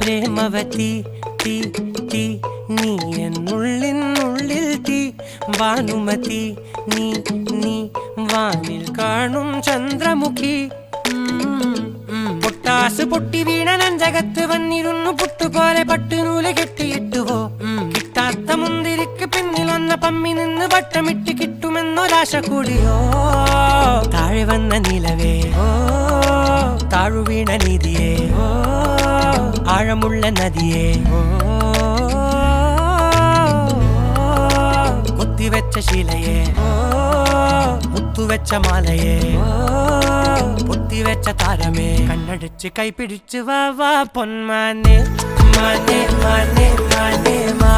പ്രേമവതി തീ തീ നീ എന്നുള്ളിൽ തീ ഭാനുമതി നീ നീ വാനിൽ കാണും ചന്ദ്രമുഖി പൊട്ടാസ് പൊട്ടി വീണ നെഞ്ചകത്ത് വന്നിരുന്നു പുട്ടുപോലെ പട്ടുനൂല് കെട്ടിയിട്ടുവോ കിട്ടാത്ത മുന്തിരിക്ക് പിന്നിൽ വന്ന പമ്മി നിന്ന് വട്ടമിട്ട് കിട്ടുമെന്നൊരാശ കൂടിയോ താഴെ വന്ന നിലവേ താഴു വീണ നിധിയേ ആഴമുള്ള നദിയേ കൊത്തിവെച്ച ശിലയേ മുത്തുവെച്ച മാലയേ പൊത്തിവെച്ച താരമേ കണ്ണടിച്ച് കൈപിടിച്ച് വാ വാ പൊന്മാനെ മാനേ മാനേ മാനേ മാ